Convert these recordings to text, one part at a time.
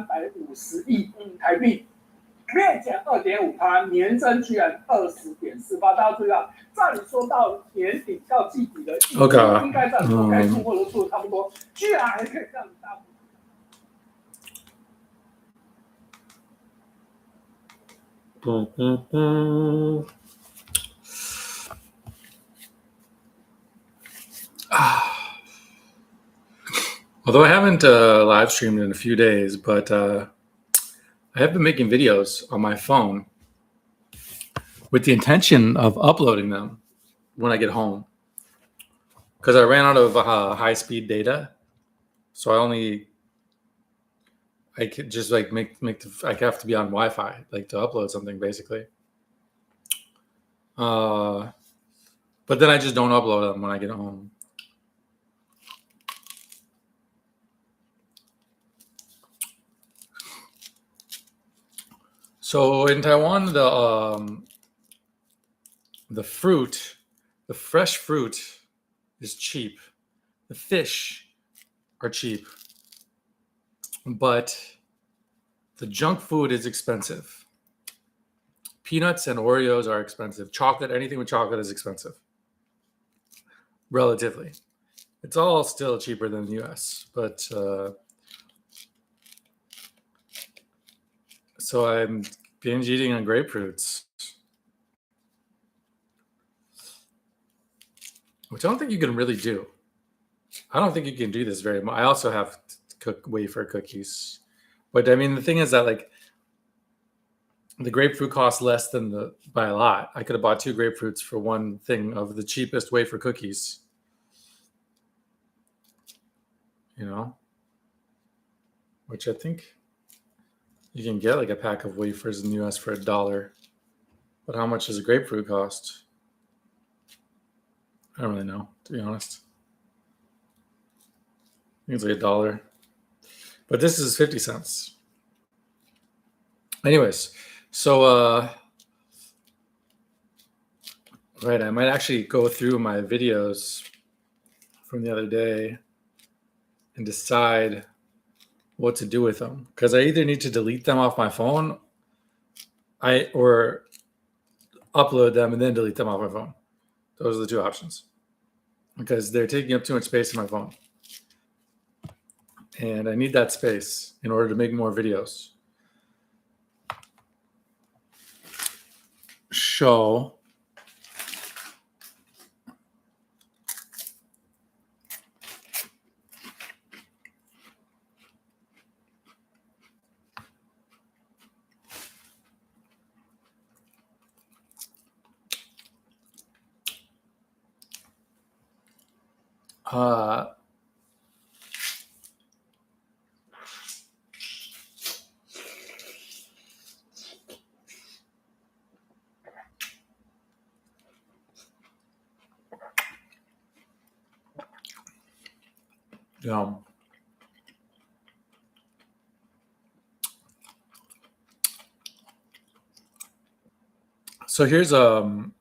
350亿台币，月减2.5%，年增居然20.48%。大家注意到，照理说到年底到季底的应该在覆盖出货都出的差不多，居然还可以这样子大幅。Although I haven't live streamed in a few days, but I have been making videos on my phone with the intention of uploading them when I get home, because I ran out of high-speed data, so I could just like I have to be on Wi-Fi like to upload something basically. But then I just don't upload them when I get home. So in Taiwan, the fresh fruit is cheap. The fish are cheap, but the junk food is expensive. Peanuts and Oreos are expensive. Chocolate, anything with chocolate is expensive. Relatively. It's all still cheaper than the US, but so I'm binge eating on grapefruits, which I don't think you can really do. I don't think you can do this very much. I also have wafer cookies, but I mean, the thing is that like the grapefruit costs less than by a lot. I could have bought 2 grapefruits for one thing of the cheapest wafer cookies, which I think you can get like a pack of wafers in the US for $1. But how much does a grapefruit cost? I don't really know, to be honest. I think it's like $1. But this is 50 cents. Anyways, so right, I might actually go through my videos from the other day and decide what to do with them, because I either need to delete them off my phone or upload them and then delete them off my phone. Those are the 2 options, because they're taking up too much space in my phone, and I need that space in order to make more videos. So so here's so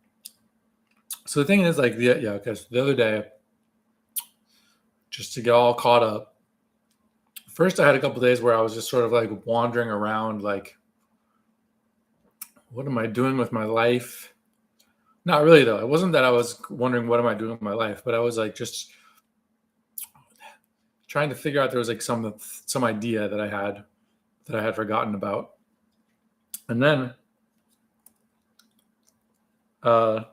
the thing is like because the other day, just to get all caught up, first I had a couple of days where I was just sort of like wandering around like, what am I doing with my life? Not really though. It wasn't that I was wondering what am I doing with my life, but I was like just trying to figure out, there was like some idea that I had forgotten about. And then I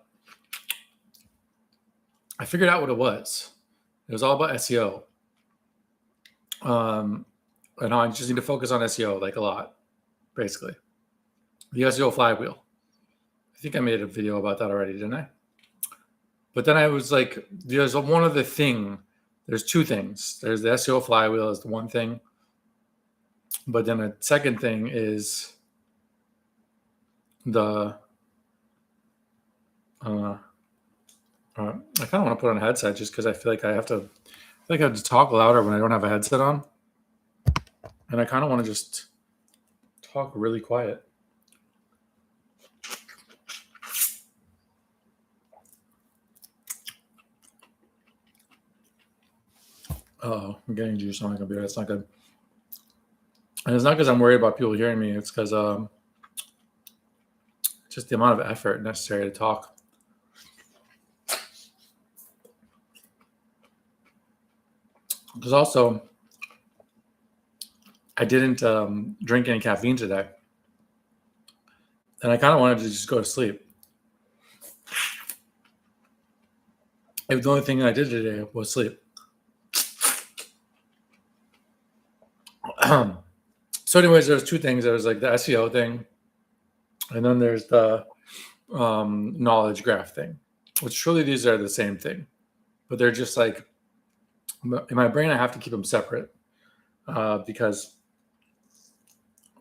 figured out what it was. It was all about SEO. And I just need to focus on SEO like a lot, basically. The SEO flywheel. I think I made a video about that already, didn't I? But then I was like, there's 2 things. There's the SEO flywheel is the one thing. But then a second thing is the I kind of want to put on a headset just because I feel like I have to talk louder when I don't have a headset on. And I kind of want to just talk really quiet. Oh, I'm getting juice on my computer. That's not good. And it's not because I'm worried about people hearing me. It's because just the amount of effort necessary to talk. Because also, I didn't drink any caffeine today. And I kind of wanted to just go to sleep. If the only thing I did today was sleep. So anyways, there's two things. There's like the SEO thing. And then there's the knowledge graph thing. Which truly these are the same thing. But they're just like, in my brain, I have to keep them separate. Because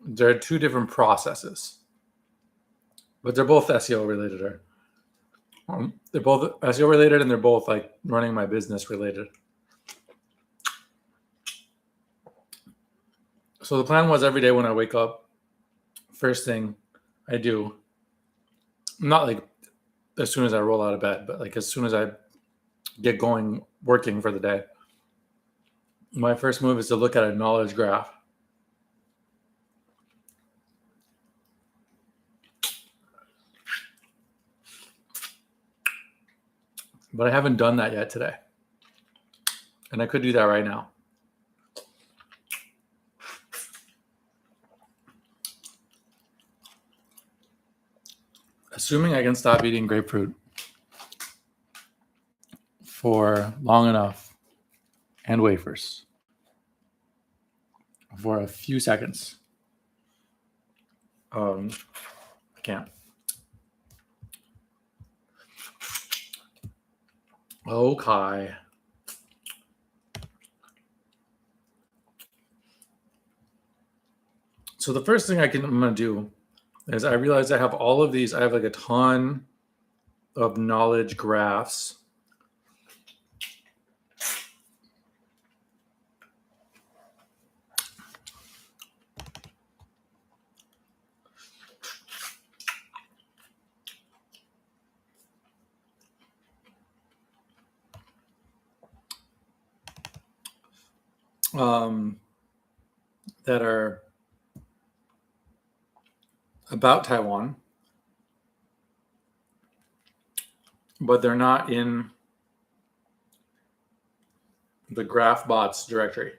they're two different processes. But they're both SEO related. They're both SEO related, and they're both like running my business related. So the plan was every day when I wake up, first thing I do, not like as soon as I roll out of bed, but like as soon as I get going working for the day, my first move is to look at a knowledge graph. But I haven't done that yet today. And I could do that right now. Assuming I can stop eating grapefruit for long enough and wafers for a few seconds. I can't. Okay. So the first thing I'm going to do is I realize I have all of these. I have like a ton of knowledge graphs. That are about Taiwan, but they're not in the GraphBots directory.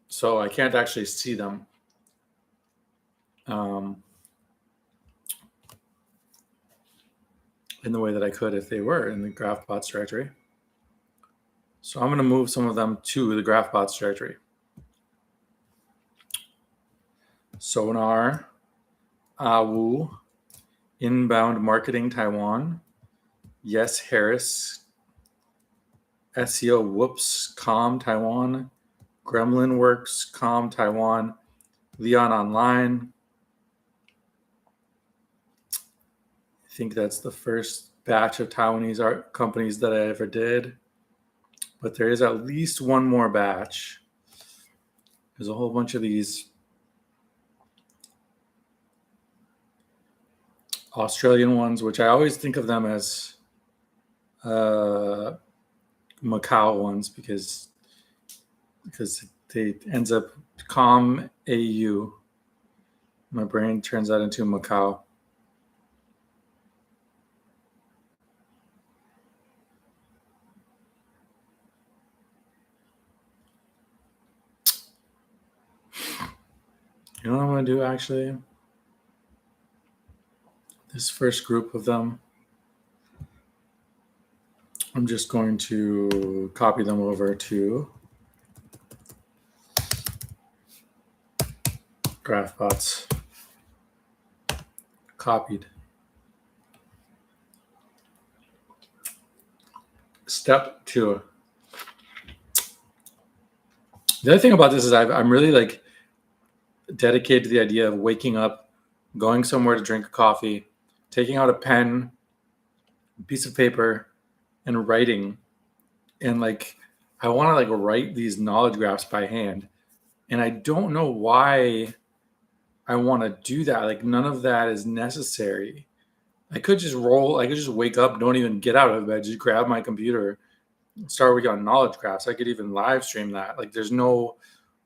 So I can't actually see them. In the way that I could if they were in the GraphBots directory. So I'm going to move some of them to the GraphBots directory. Sonar, Awu, Inbound Marketing Taiwan, Yes Harris, SEO Whoops, Com Taiwan, Gremlin Works, Com Taiwan, Leon Online. I think that's the first batch of Taiwanese art companies that I ever did. But there is at least one more batch. There's a whole bunch of these Australian ones, which I always think of them as Macau ones because they ends up Com AU. My brain turns that into Macau. You know what I'm going to do, actually? This first group of them, I'm just going to copy them over to GraphBots. Copied. Step 2. The other thing about this is I'm really like dedicated to the idea of waking up, going somewhere to drink a coffee, taking out a pen, a piece of paper, and writing. And like, I want to like write these knowledge graphs by hand. And I don't know why I want to do that. Like, none of that is necessary. I could just wake up, don't even get out of bed, just grab my computer, start working on knowledge graphs. I could even live stream that. Like, there's no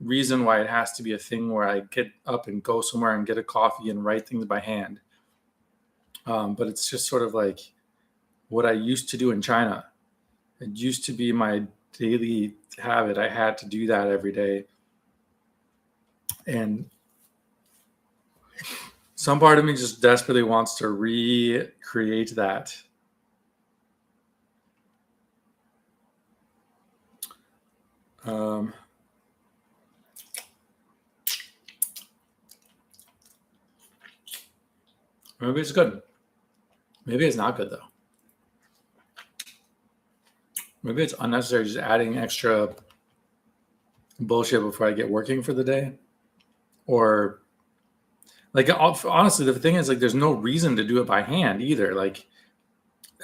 reason why it has to be a thing where I get up and go somewhere and get a coffee and write things by hand. But it's just sort of like what I used to do in China. It used to be my daily habit. I had to do that every day. And some part of me just desperately wants to recreate that. Maybe it's good. Maybe it's not good, though. Maybe it's unnecessary just adding extra bullshit before I get working for the day. Or, like, honestly, the thing is, like, there's no reason to do it by hand either. Like,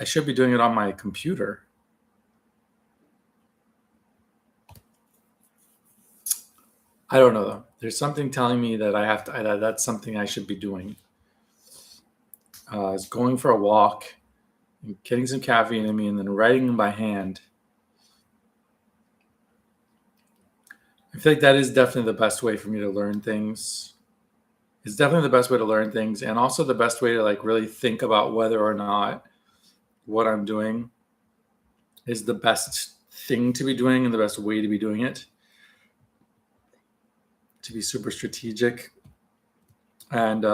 I should be doing it on my computer. I don't know, though. There's something telling me that I have to, that's something I should be doing. Is going for a walk, and getting some caffeine in me, and then writing them by hand. I feel like that is definitely the best way for me to learn things. It's definitely the best way to learn things, and also the best way to like really think about whether or not what I'm doing is the best thing to be doing and the best way to be doing it. To be super strategic. And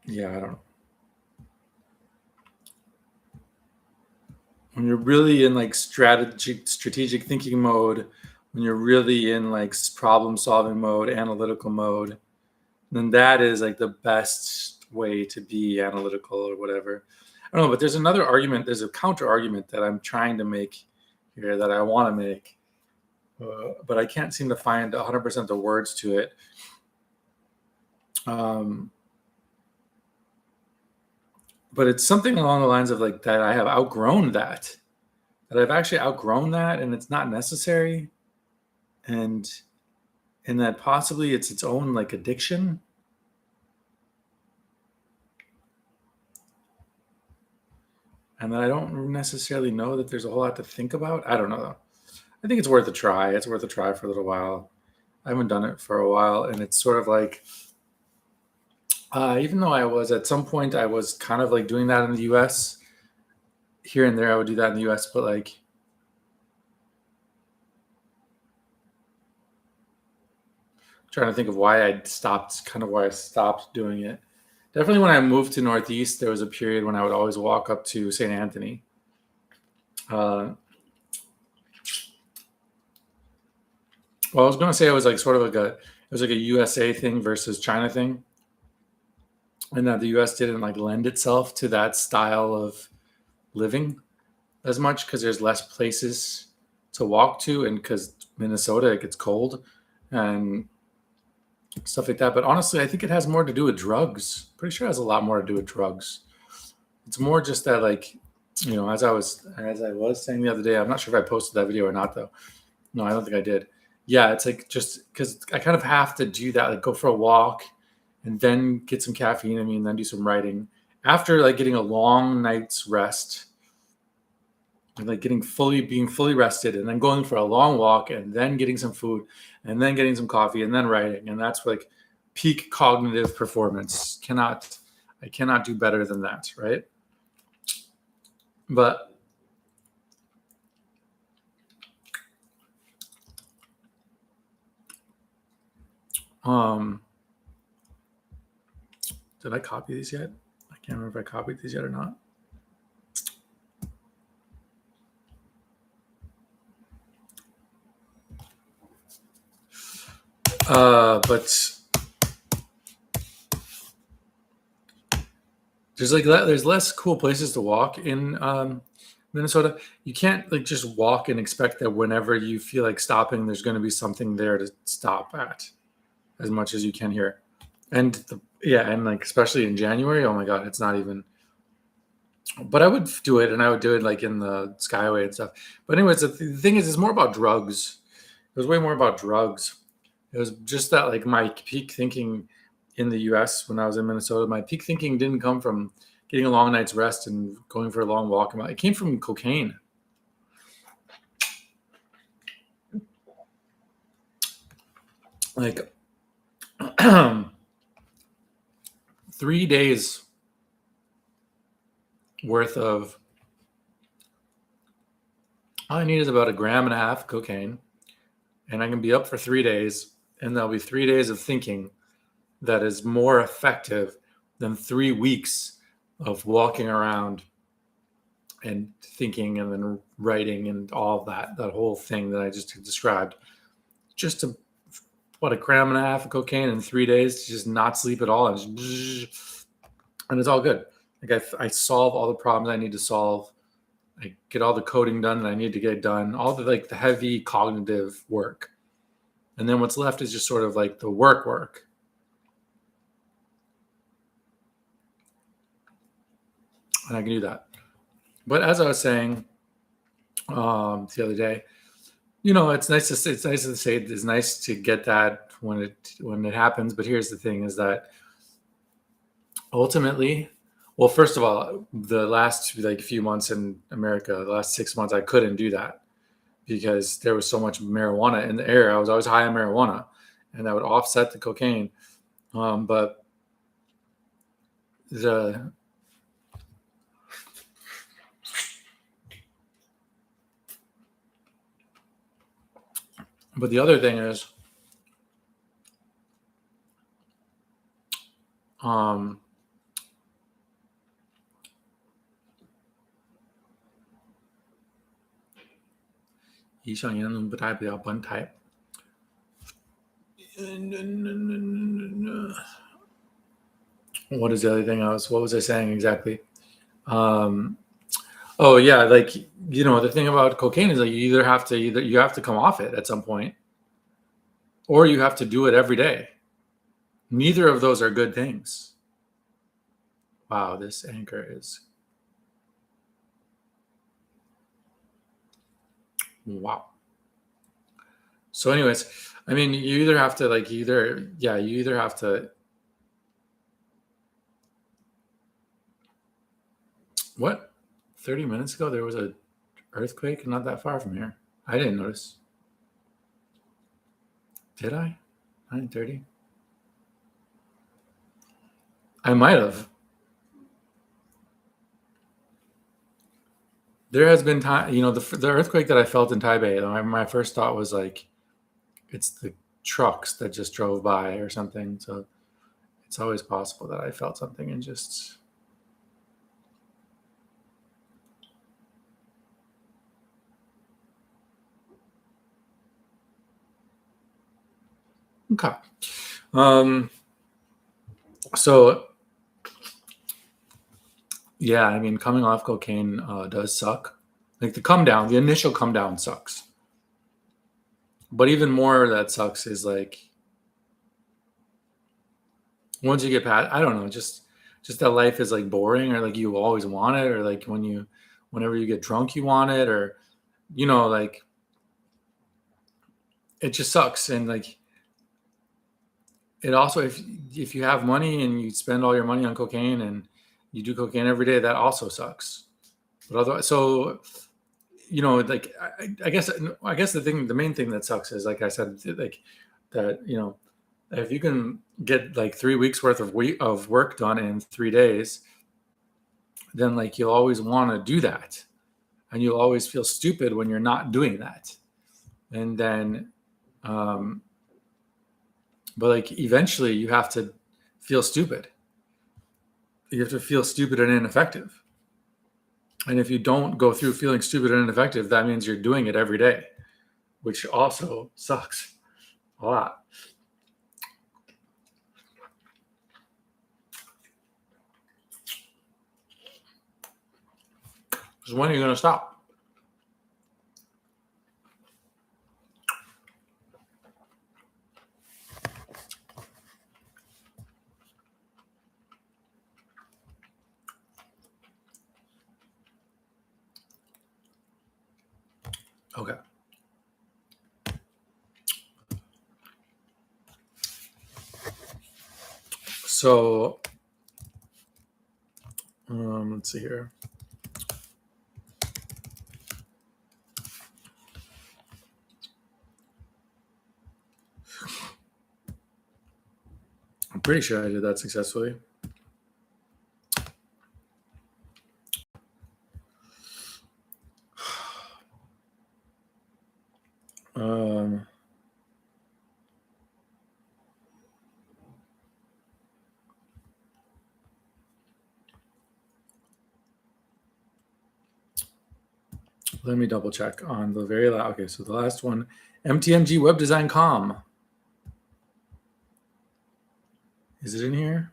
yeah, I don't know. When you're really in like strategic thinking mode, when you're really in like problem solving mode, analytical mode, then that is like the best way to be analytical or whatever. I don't know, but there's another argument. There's a counter argument that I'm trying to make here that I want to make, but I can't seem to find 100% the words to it. But it's something along the lines of like that I have outgrown that I've actually outgrown that, and it's not necessary. And that possibly it's its own like addiction. And that I don't necessarily know that there's a whole lot to think about. I don't know though. I think it's worth a try. It's worth a try for a little while. I haven't done it for a while, and it's sort of like, even though I was at some point, I was kind of like doing that in the US. Here and there, I would do that in the US, but like, I'm trying to think of why I stopped doing it. Definitely when I moved to Northeast, there was a period when I would always walk up to St. Anthony. Well, I was going to say it was like sort of like it was like a USA thing versus China thing. And that the US didn't like lend itself to that style of living as much because there's less places to walk to, and because Minnesota, it gets cold and stuff like that. But honestly, I think it has more to do with drugs. Pretty sure it has a lot more to do with drugs. It's more just that, like, you know, as I was saying the other day, I'm not sure if I posted that video or not though. No, I don't think I did. Yeah, it's like just because I kind of have to do that, like go for a walk and then get some caffeine in me and then do some writing after like getting a long night's rest. And like being fully rested, and then going for a long walk, and then getting some food, and then getting some coffee, and then writing. And that's like peak cognitive performance. I cannot do better than that, right? But did I copy these yet? I can't remember if I copied these yet or not. But there's less cool places to walk in Minnesota. You can't like just walk and expect that whenever you feel like stopping, there's going to be something there to stop at, as much as you can here. And and like especially in January, oh my God, it's not even. But I would do it, and I would do it like in the Skyway and stuff. But anyways, the thing is, it's more about drugs. It was way more about drugs. It was just that like my peak thinking in the US when I was in Minnesota, my peak thinking didn't come from getting a long night's rest and going for a long walk. It came from cocaine. like 3 days worth of, all I need is about 1.5 grams of cocaine, and I can be up for 3 days, and there'll be 3 days of thinking that is more effective than 3 weeks of walking around and thinking and then writing and all of that whole thing that I just described. Just to, what, 1.5 grams of cocaine in 3 days to just not sleep at all, and it's all good. Like I solve all the problems I need to solve. I get all the coding done that I need to get done, all the heavy cognitive work. And then what's left is just sort of like the work. And I can do that. But as I was saying the other day, it's nice to get that when it happens. But here's the thing: is that ultimately, well, first of all, the last few months in America, the last 6 months, I couldn't do that because there was so much marijuana in the air. I was always high on marijuana, and that would offset the cocaine. But the other thing is,以上言论不代表本台。What is the other thing what was I saying exactly? Oh yeah, the thing about cocaine is you have to come off it at some point, or you have to do it every day. Neither of those are good things. Wow, this anchor is, wow. So anyways, I mean, you either have to what? 30 minutes ago, there was an earthquake not that far from here. I didn't notice. Did I? 9:30? I might have. There has been time, the earthquake that I felt in Taipei, my first thought was it's the trucks that just drove by or something. So it's always possible that I felt something and just... Okay. So yeah, I mean, coming off cocaine does suck. Like the initial come down sucks. But even more that sucks is once you get past, I don't know, just that life is boring, or you always want it, or whenever you get drunk you want it, or it just sucks. And it also, if you have money and you spend all your money on cocaine and you do cocaine every day, that also sucks. But otherwise, so I guess the main thing that sucks is, like I said, that if you can get 3 weeks worth of work done in 3 days, then you'll always want to do that, and you'll always feel stupid when you're not doing that. And then but eventually you have to feel stupid. You have to feel stupid and ineffective. And if you don't go through feeling stupid and ineffective, that means you're doing it every day, which also sucks a lot. So when are you going to stop? Okay. So, let's see here. pretty sure I did that successfully. Let me double check on the very last. Okay, so the last one, MTMG Web Design Com. Is it in here?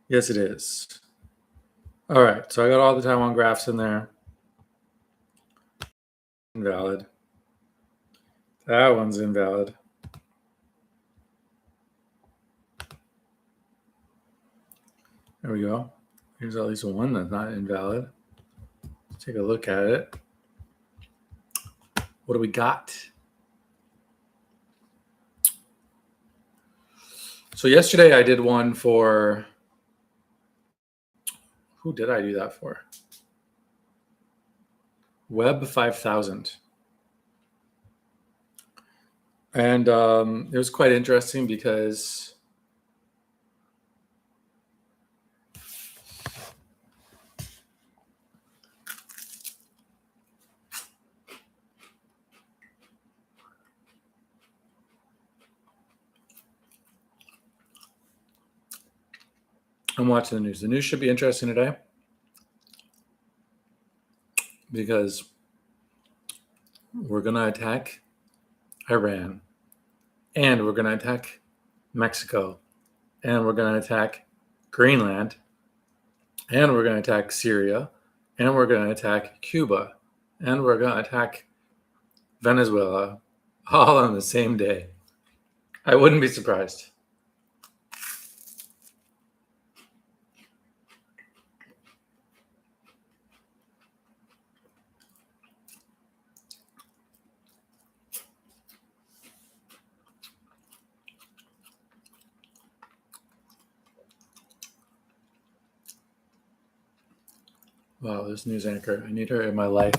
Yes, it is. All right, so I got all the Taiwan graphs in there. Invalid. That one's invalid. There we go. Here's at least one that's not invalid. Let's take a look at it. What do we got? So yesterday I did one for, who did I do that for? Web 5000. And it was quite interesting because I'm watching the news. The news should be interesting today because we're going to attack Iran, and we're going to attack Mexico, and we're going to attack Greenland, and we're going to attack Syria, and we're going to attack Cuba, and we're going to attack Venezuela all on the same day. I wouldn't be surprised. Wow, this news anchor. I need her in my life.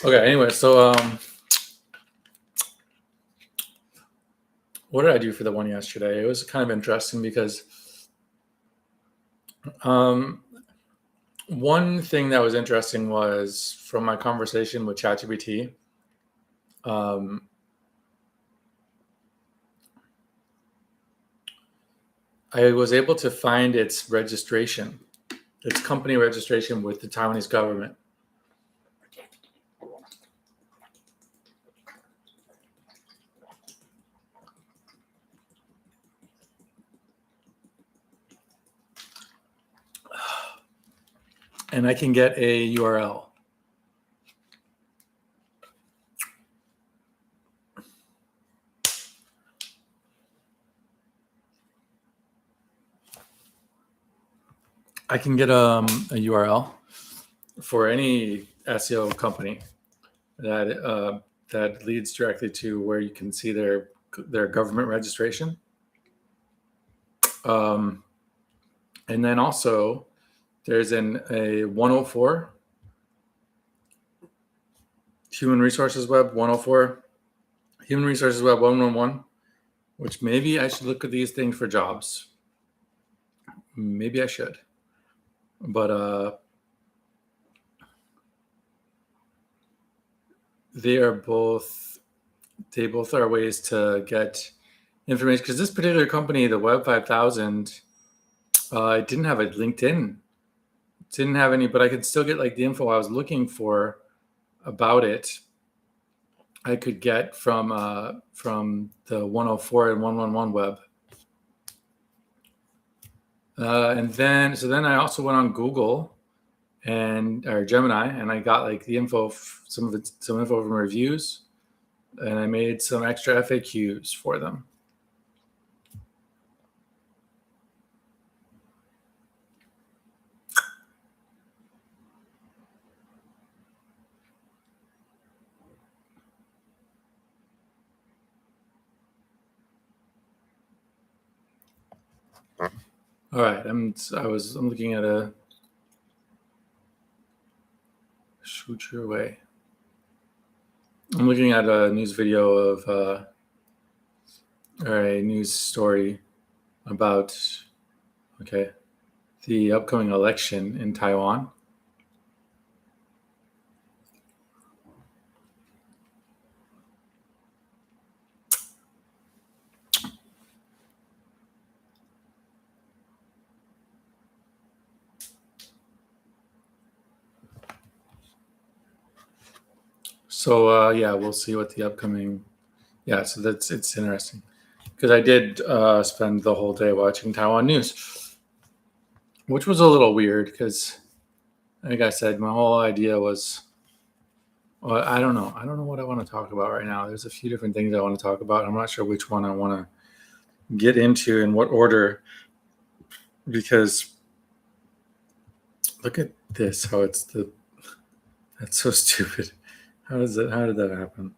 Okay, anyway, so what did I do for the one yesterday? It was kind of interesting because one thing that was interesting was from my conversation with ChatGPT. I was able to find its registration, its company registration with the Taiwanese government. And I can get a URL. I can get a URL for any SEO company that that leads directly to where you can see their government registration. And then also there's a 104 Human Resources Web 104, Human Resources Web 111, which maybe I should look at these things for jobs. Maybe I should. But they both are ways to get information, because this particular company, the Web 5000, it didn't have a LinkedIn, didn't have any, but I could still get like the info I was looking for about it. I could get from the 104 and 111 web. And then I also went on Google or Gemini, and I got like the info, some info from reviews, and I made some extra FAQs for them. All right, I'm looking at a shoot your way. I'm looking at a news video of a news story about the upcoming election in Taiwan. So yeah, we'll see what the upcoming. Yeah, so it's interesting because I did spend the whole day watching Taiwan news, which was a little weird because, like I said, my whole idea was, well, I don't know what I want to talk about right now. There's a few different things I want to talk about. I'm not sure which one I want to get into in what order, because look at this. That's so stupid. How did that happen?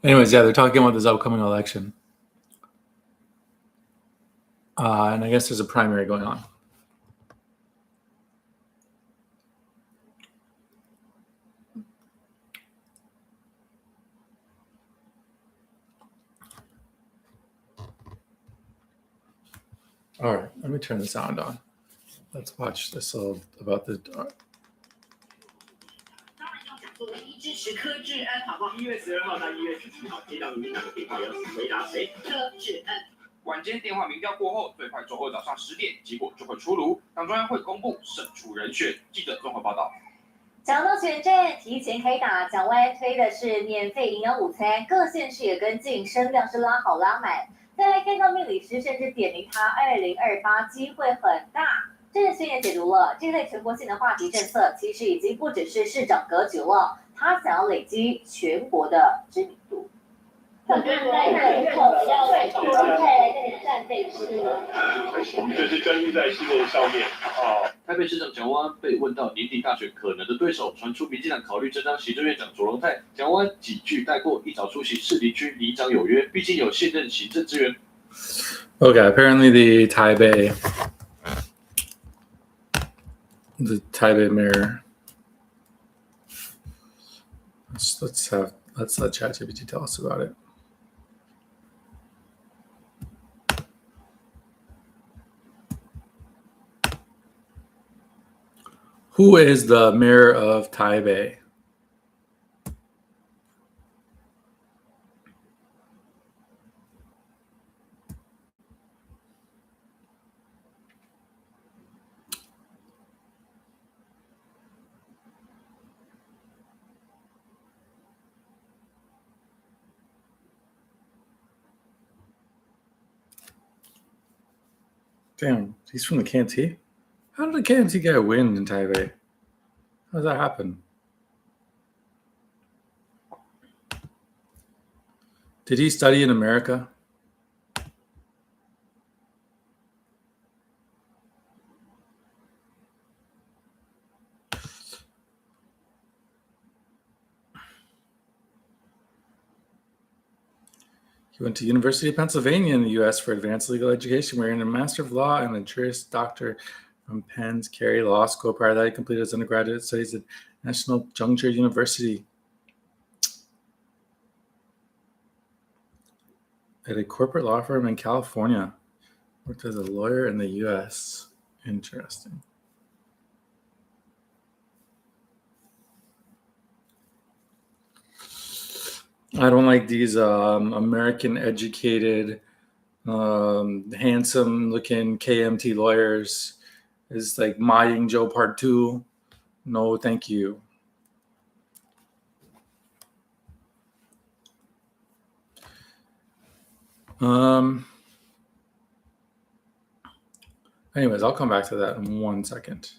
Anyways, yeah, they're talking about this upcoming election. And I guess there's a primary going on. All right, let me turn the sound on. Let's watch this little about the. 支持柯志恩，好不好？1月12号到1月17号接到民党的电话，要回答谁？柯志恩。晚间电话民调过后，最快周二早上10点，结果就会出炉，党中央会公布胜出人选。记者综合报道。讲到选战，提前开打，蒋万安推的是免费营养午餐，各县市也跟进，声量是拉好拉满。再来看到命理师甚至点名他2028机会很大。这个宣言解读了这类全国性的话题政策，其实已经不只是市长格局了，他想要累积全国的知名度。我们就是专注在新闻上面。台北市长蒋万安被问到年底大选可能的对手，传出民进党考虑征召行政院长卓荣泰，蒋万安几句带过，一早出席士林区里长有约，毕竟有现任行政资源。Okay, apparently the Taipei mayor. Let's let ChatGPT tell us about it. Who is the mayor of Taipei? Damn, he's from the KMT? How did the KMT guy win in Taipei? How does that happen? Did he study in America? He went to University of Pennsylvania in the U.S. for advanced legal education, where he earned a Master of Law and a Juris Doctor from Penn's Carey Law School. Prior to that, he completed his undergraduate studies at National Juncture University. At a corporate law firm in California. Worked as a lawyer in the U.S. Interesting. I don't like these American educated, handsome looking KMT lawyers. It's like Ma Ying-jeou Part 2. No, thank you. Anyways, I'll come back to that in 1 second.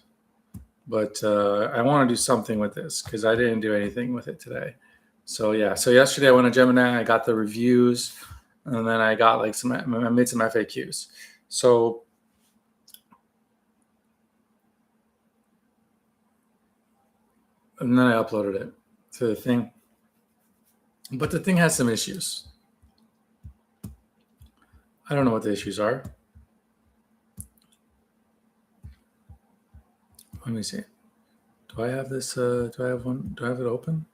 But I want to do something with this because I didn't do anything with it today. So yeah, so yesterday I went to Gemini, I got the reviews, and then I got like I made some FAQs. So and then I uploaded it to the thing. But the thing has some issues. I don't know what the issues are. Let me see. Do I have this? Do I have one? Do I have it open?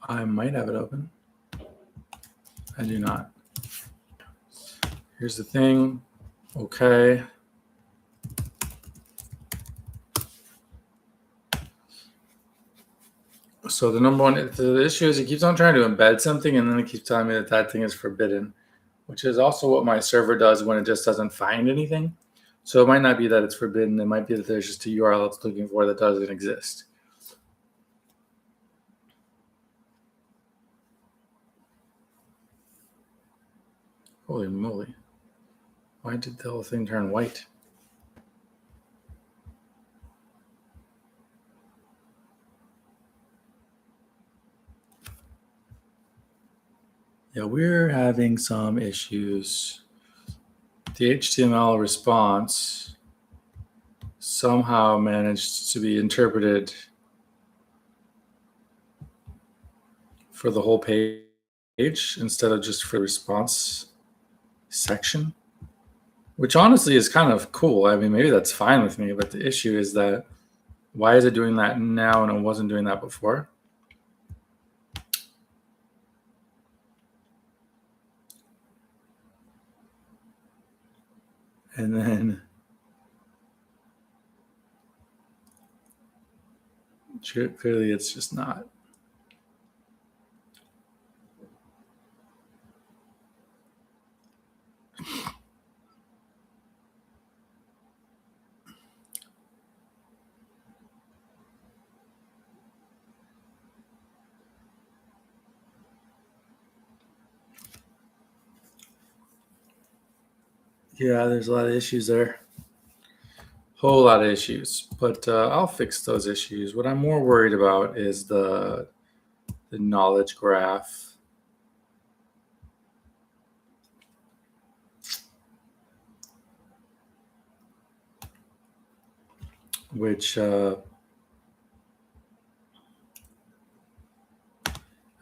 I might have it open. I do not. Here's the thing. Okay. So the number one, the issue is it keeps on trying to embed something, and then it keeps telling me that that thing is forbidden, which is also what my server does when it just doesn't find anything. So it might not be that it's forbidden. It might be that there's just a URL it's looking for that doesn't exist. Holy moly. Why did the whole thing turn white? Yeah, we're having some issues. The HTML response somehow managed to be interpreted for the whole page instead of just for the response section, which honestly is kind of cool. I mean, maybe that's fine with me, but the issue is that why is it doing that now and it wasn't doing that before? And then clearly it's just not. Yeah, there's a lot of issues there. Whole lot of issues, but I'll fix those issues. What I'm more worried about is the knowledge graph. Which I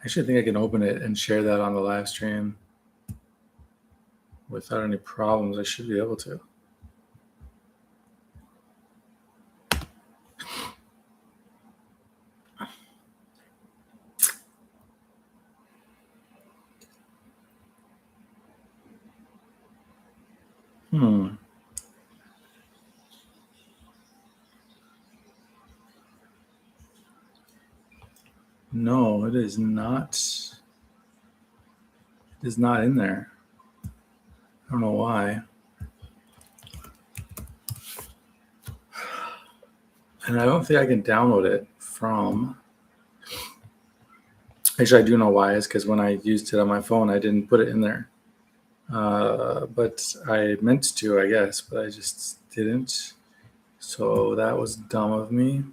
actually think I can open it and share that on the live stream without any problems. I should be able to. No, it is not. It is not in there. I don't know why. And I don't think I can download it from. Actually, I do know why. It's because when I used it on my phone, I didn't put it in there. But I meant to, I guess, but I just didn't. So that was dumb of me.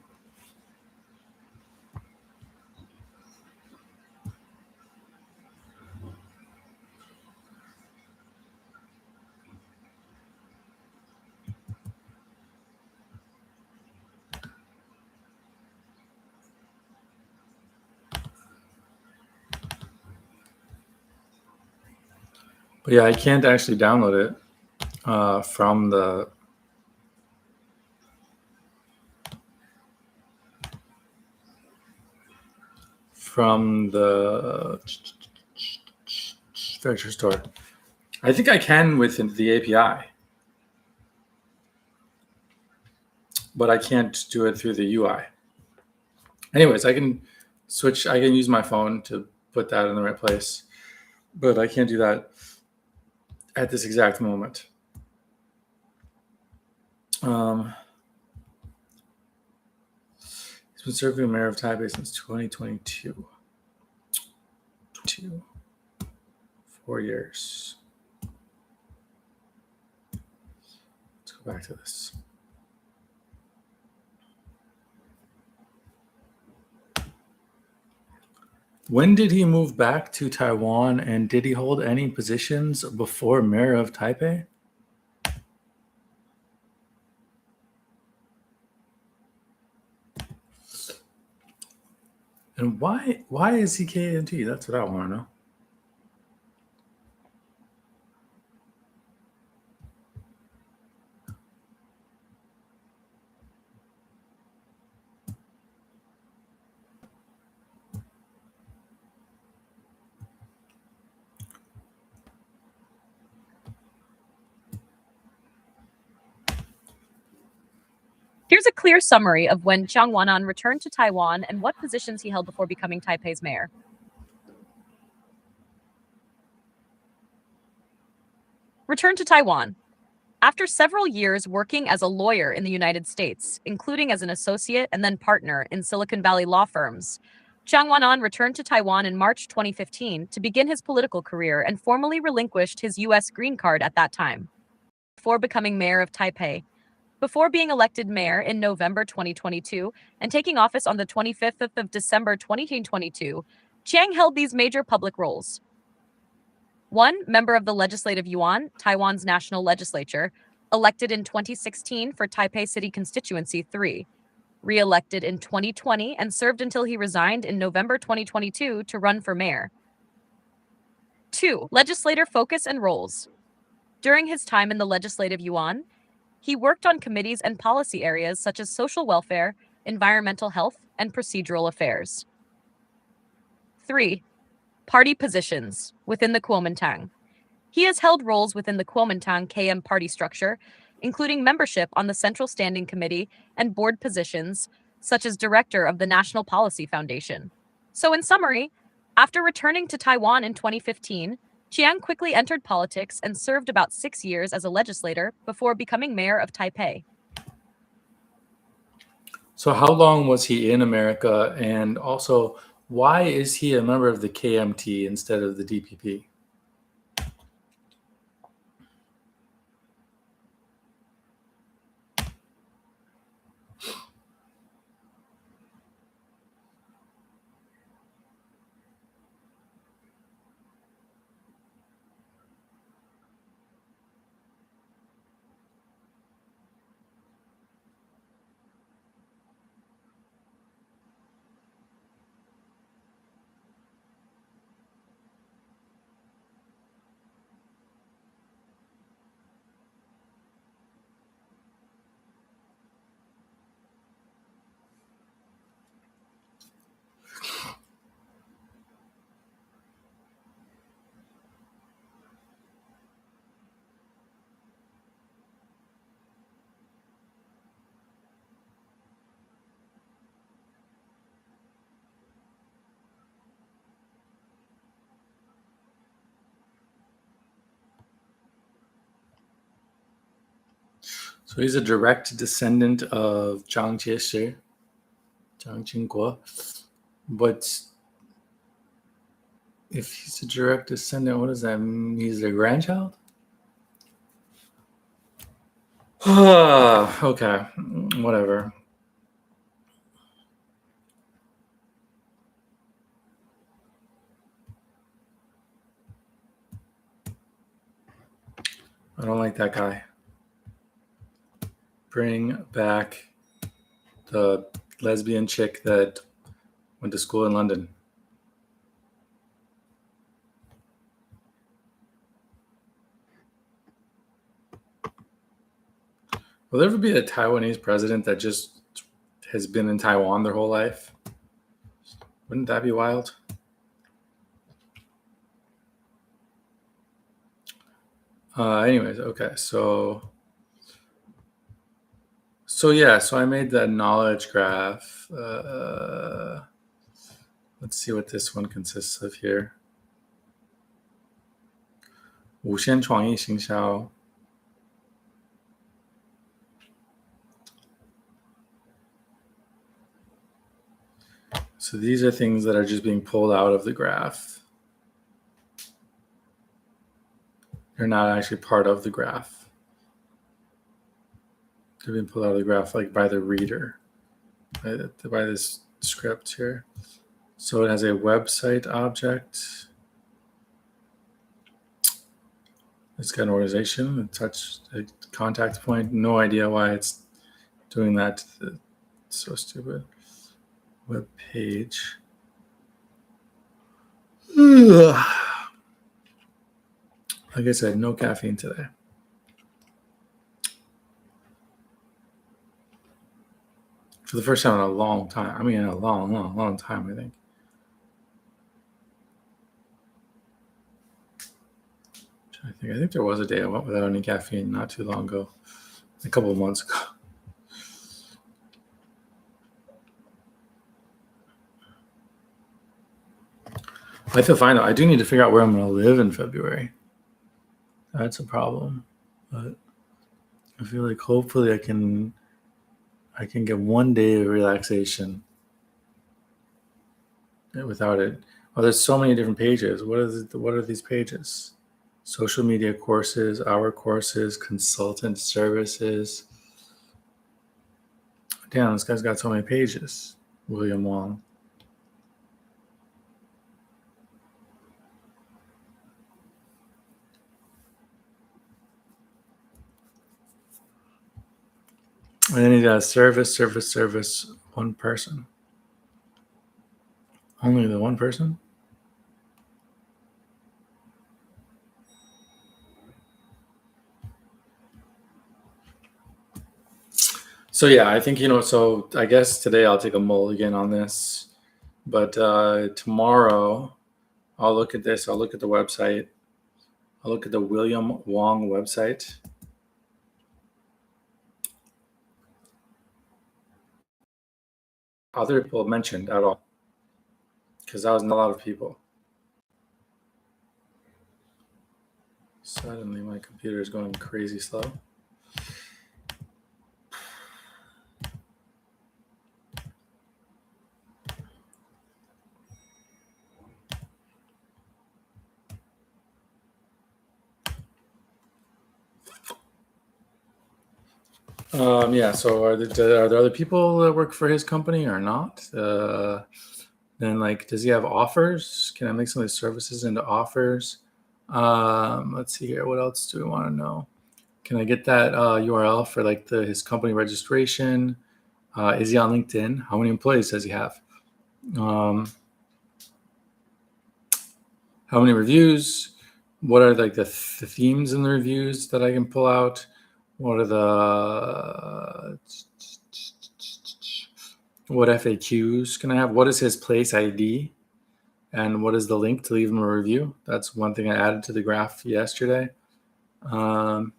But yeah, I can't actually download it from the Vector Store. I think I can with the API, but I can't do it through the UI. Anyways, I can switch. I can use my phone to put that in the right place, but I can't do that at this exact moment. He's been serving mayor of Taipei since 2022. 4 years. Let's go back to this. When did he move back to Taiwan, and did he hold any positions before mayor of Taipei? And why is he KMT? That's what I want to know. Here's a clear summary of when Jiang Wanan returned to Taiwan and what positions he held before becoming Taipei's mayor. Return to Taiwan. After several years working as a lawyer in the United States, including as an associate and then partner in Silicon Valley law firms, Jiang Wanan returned to Taiwan in March 2015 to begin his political career and formally relinquished his U.S. green card at that time, before becoming mayor of Taipei. Before being elected mayor in November 2022 and taking office on the 25th of December 2022, Chiang held these major public roles. 1. Member of the Legislative Yuan, Taiwan's national legislature, elected in 2016 for Taipei City Constituency 3. Re-elected in 2020 and served until he resigned in November 2022 to run for mayor. 2. Legislator focus and roles. During his time in the Legislative Yuan, he worked on committees and policy areas such as social welfare, environmental health, and procedural affairs. 3. Party positions within the Kuomintang. He has held roles within the Kuomintang KM party structure, including membership on the Central Standing Committee and board positions, such as director of the National Policy Foundation. So in summary, after returning to Taiwan in 2015, Chiang quickly entered politics and served about 6 years as a legislator before becoming mayor of Taipei. So how long was he in America? And also, why is he a member of the KMT instead of the DPP? So he's a direct descendant of Zhang Jieshi, Zhang Jingguo. But if he's a direct descendant, what does that mean? He's a grandchild? Okay, whatever. I don't like that guy. Bring back the lesbian chick that went to school in London. Will there ever be a Taiwanese president that just has been in Taiwan their whole life? Wouldn't that be wild? Anyways, okay, so I made that knowledge graph. Let's see what this one consists of here. 无限创意行销. So these are things that are just being pulled out of the graph. They're not actually part of the graph. They've been pulled out of the graph like by the reader, by this script here. So it has a website object. It's got an organization, a contact point. No idea why it's doing that. It's so stupid. Web page. Like I said, no caffeine today. For the first time in a long time. I mean, in a long time, I think. I think there was a day I went without any caffeine not too long ago, a couple of months ago. I feel fine though. I do need to figure out where I'm going to live in February. That's a problem, but I feel like hopefully I can get one day of relaxation without it. Well, there's so many different pages. What are these pages? Social media courses, our courses, consultant services. Damn, this guy's got so many pages. William Wong. And then he does service, one person. Only the one person? So yeah, I think, so I guess today I'll take a mulligan on this. But tomorrow I'll look at this. I'll look at the website. I'll look at the William Wong website. Other people mentioned at all, because that was not a lot of people. Suddenly my computer is going crazy slow. Yeah, so are there other people that work for his company or not? Then, does he have offers? Can I make some of his services into offers? Let's see here. What else do we want to know? Can I get that URL for his company registration? Is he on LinkedIn? How many employees does he have? How many reviews? What are the themes in the reviews that I can pull out? What FAQs can I have? What is his place ID? And what is the link to leave him a review? That's one thing I added to the graph yesterday. That's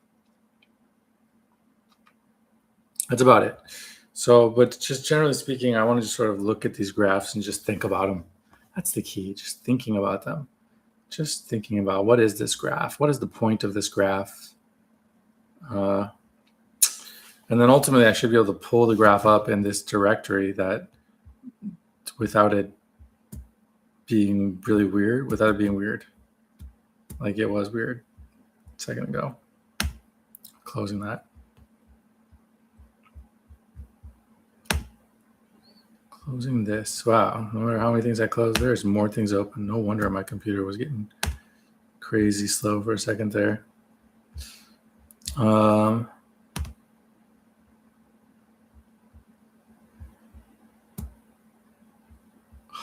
about it. So, but just generally speaking, I want to just sort of look at these graphs and just think about them. That's the key, just thinking about them. Just thinking about, what is this graph? What is the point of this graph? And then ultimately, I should be able to pull the graph up in this directory that without it being really weird, without it being weird, like it was weird a second ago. Closing that. Closing this. Wow, no matter how many things I closed, there's more things open. No wonder my computer was getting crazy slow for a second there.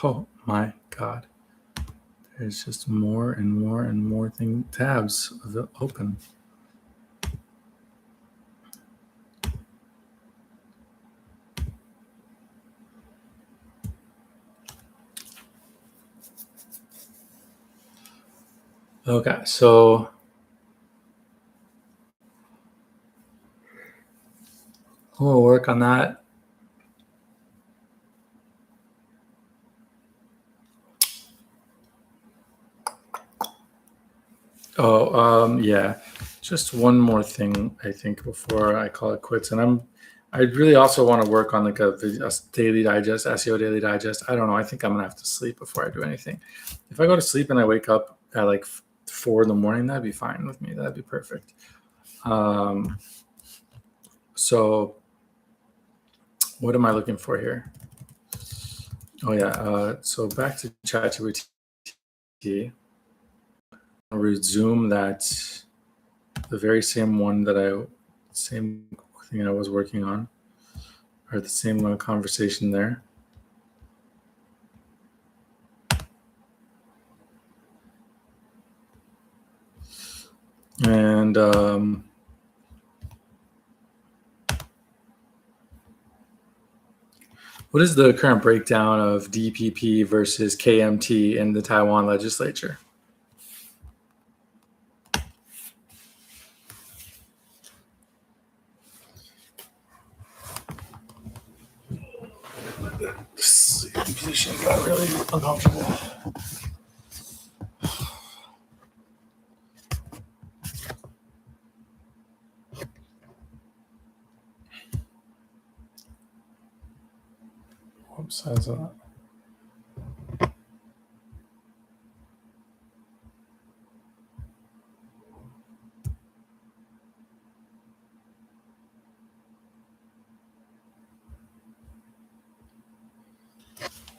Oh my God. There's just more and more tabs open. Okay, so we'll work on that. Yeah, just one more thing, I think, before I call it quits. And I really also want to work on a daily digest, SEO daily digest. I don't know. I think I'm gonna have to sleep before I do anything. If I go to sleep and I wake up at 4 in the morning, that'd be fine with me. That'd be perfect. So what am I looking for here? Oh yeah. So back to ChatGPT. I'll resume that the very same same thing I was working on, or the same conversation there. And what is the current breakdown of DPP versus KMT in the Taiwan legislature? This position got really uncomfortable. Whoops, that's that.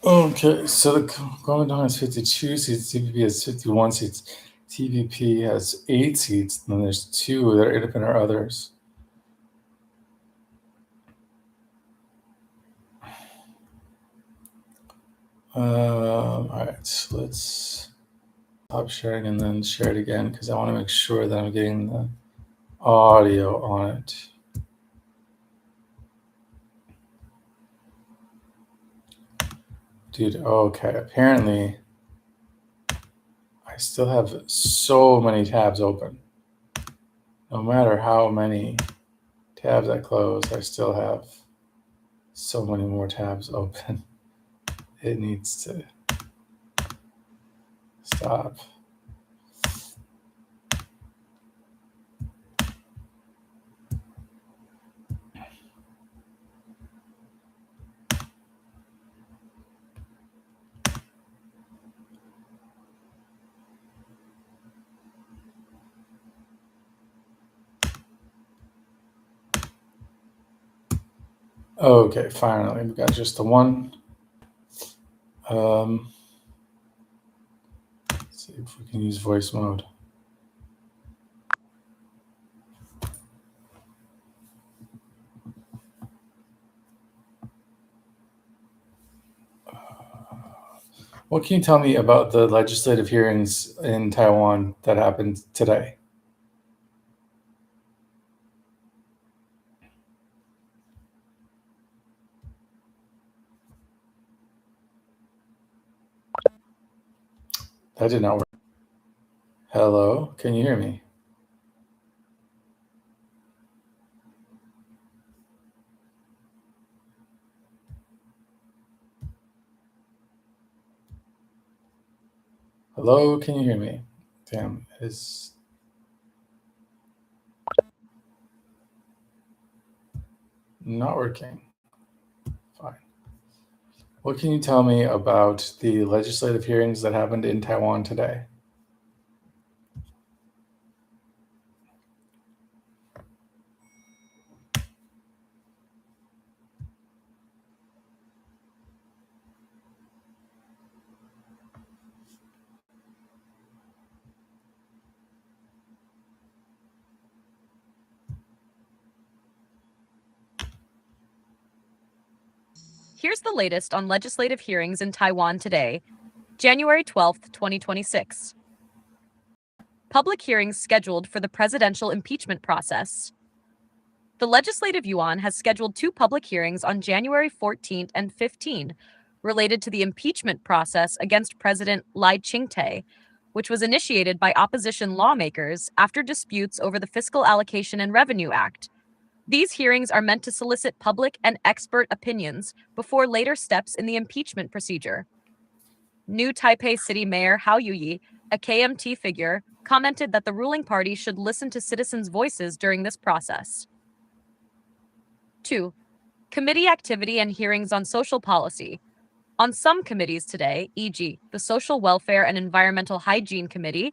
Okay, so the Kuomintang has 52 seats, TPP has 51 seats. TPP has 8 seats, and then there's 2 that are independent or others. All right, so let's stop sharing and then share it again because I want to make sure that I'm getting the audio on it. Dude, okay, apparently I still have so many tabs open. No matter how many tabs I close, I still have so many more tabs open. It needs to stop. Okay, finally, we got just the one. Let's see if we can use voice mode. What can you tell me about the legislative hearings in Taiwan that happened today? That did not work. Hello, can you hear me? Hello, can you hear me? Damn, it's not working. Fine. What can you tell me about the legislative hearings that happened in Taiwan today? Here's the latest on legislative hearings in Taiwan today, January 12th, 2026. Public hearings scheduled for the presidential impeachment process. The Legislative Yuan has scheduled 2 public hearings on January 14th and 15th related to the impeachment process against President Lai Ching-te, which was initiated by opposition lawmakers after disputes over the Fiscal Allocation and Revenue Act. These hearings are meant to solicit public and expert opinions before later steps in the impeachment procedure. New Taipei City Mayor Hao Yuyi, a KMT figure, commented that the ruling party should listen to citizens' voices during this process. 2. Committee activity and hearings on social policy. On some committees today, e.g., the Social Welfare and Environmental Hygiene Committee,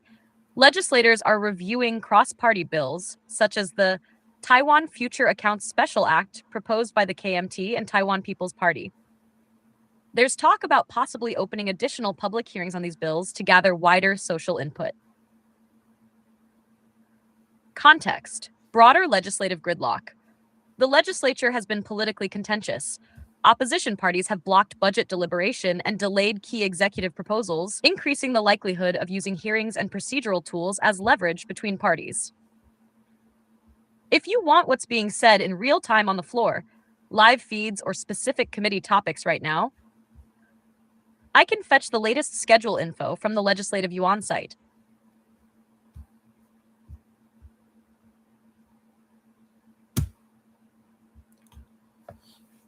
legislators are reviewing cross-party bills, such as the Taiwan Future Accounts Special Act proposed by the KMT and Taiwan People's Party. There's talk about possibly opening additional public hearings on these bills to gather wider social input. Context: broader legislative gridlock. The legislature has been politically contentious. opposition parties have blocked budget deliberation and delayed key executive proposals, increasing the likelihood of using hearings and procedural tools as leverage between parties. If you want what's being said in real time on the floor, live feeds, or specific committee topics right now, I can fetch the latest schedule info from the Legislative Yuan site.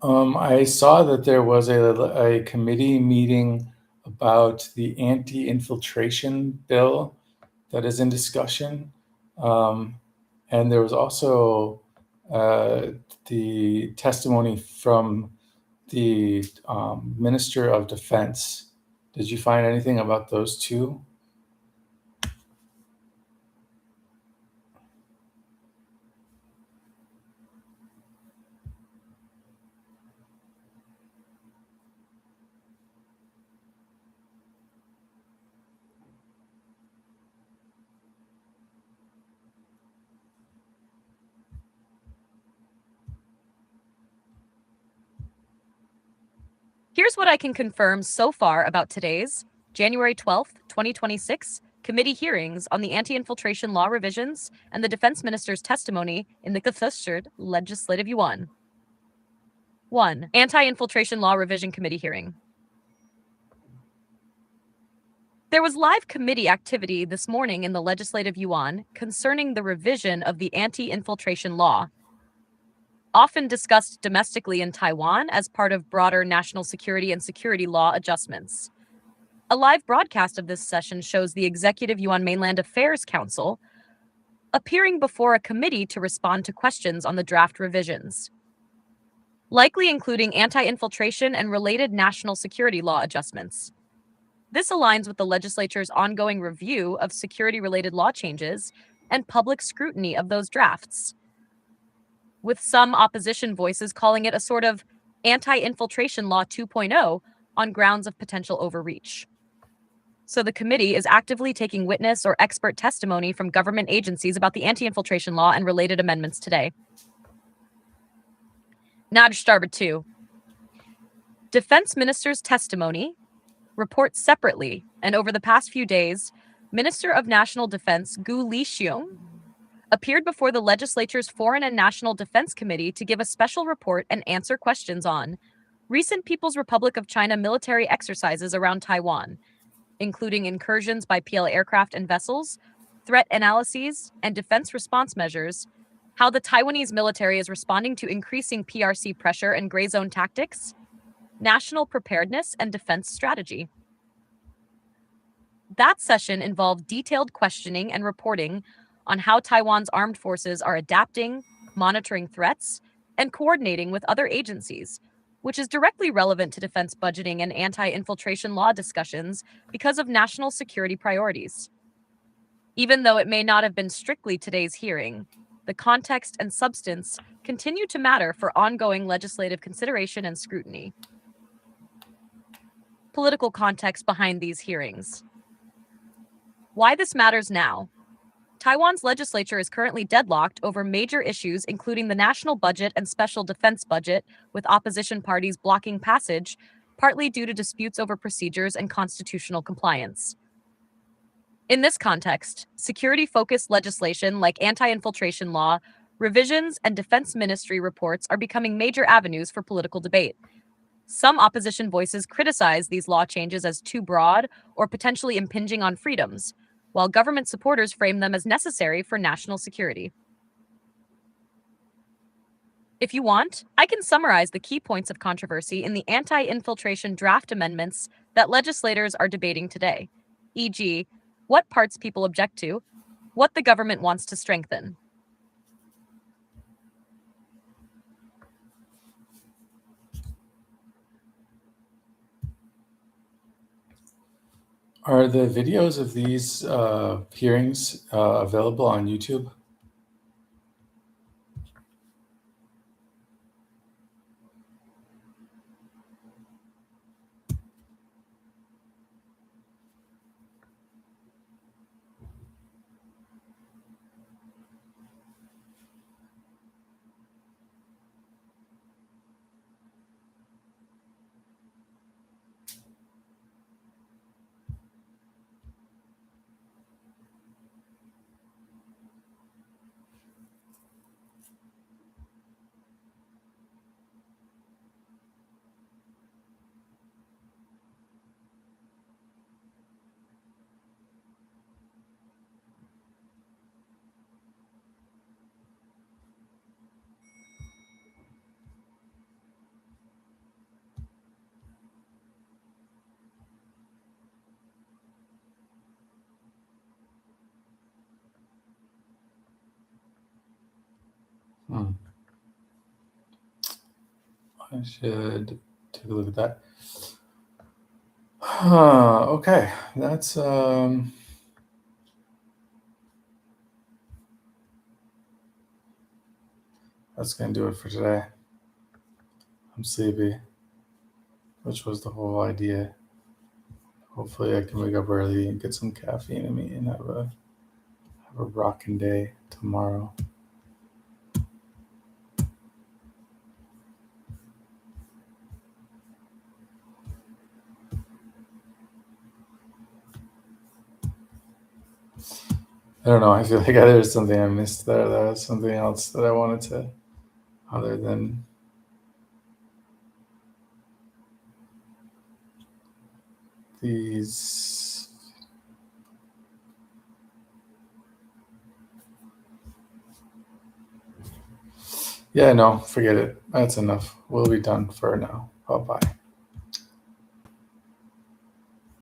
I saw that there was a committee meeting about the anti-infiltration bill that is in discussion. And there was also the testimony from the Minister of Defense. Did you find anything about those two? Here's what I can confirm so far about today's, January 12th, 2026, committee hearings on the anti-infiltration law revisions and the defense minister's testimony in the third Legislative Yuan. 1. Anti-infiltration law revision committee hearing. There was live committee activity this morning in the Legislative Yuan concerning the revision of the anti-infiltration law, often discussed domestically in Taiwan as part of broader national security and security law adjustments. A live broadcast of this session shows the Executive Yuan Mainland Affairs Council appearing before a committee to respond to questions on the draft revisions, likely including anti-infiltration and related national security law adjustments. This aligns with the legislature's ongoing review of security-related law changes and public scrutiny of those drafts, with some opposition voices calling it a sort of anti-infiltration law 2.0 on grounds of potential overreach. So the committee is actively taking witness or expert testimony from government agencies about the anti-infiltration law and related amendments today. Naj Starboard 2. Defense Minister's testimony reports separately, and over the past few days, Minister of National Defense Gu Lixiong appeared before the legislature's Foreign and National Defense Committee to give a special report and answer questions on recent People's Republic of China military exercises around Taiwan, including incursions by PL aircraft and vessels, threat analyses, and defense response measures, how the Taiwanese military is responding to increasing PRC pressure and gray zone tactics, national preparedness and defense strategy. That session involved detailed questioning and reporting on how Taiwan's armed forces are adapting, monitoring threats, and coordinating with other agencies, which is directly relevant to defense budgeting and anti-infiltration law discussions because of national security priorities. Even though it may not have been strictly today's hearing, the context and substance continue to matter for ongoing legislative consideration and scrutiny. Political context behind these hearings. Why this matters now. Taiwan's legislature is currently deadlocked over major issues, including the national budget and special defense budget, with opposition parties blocking passage, partly due to disputes over procedures and constitutional compliance. In this context, security-focused legislation like anti-infiltration law, revisions, and defense ministry reports are becoming major avenues for political debate. Some opposition voices criticize these law changes as too broad or potentially impinging on freedoms, while government supporters frame them as necessary for national security. If you want, I can summarize the key points of controversy in the anti-infiltration draft amendments that legislators are debating today, e.g., what parts people object to, what the government wants to strengthen. Are the videos of these hearings available on YouTube? I should take a look at that. Okay, that's gonna do it for today. I'm sleepy, which was the whole idea. Hopefully I can wake up early and get some caffeine in me and have a rocking day tomorrow. I don't know. I feel like there's something I missed there. There was something else that I wanted to, other than these. Yeah, no, forget it. That's enough. We'll be done for now. Bye-bye.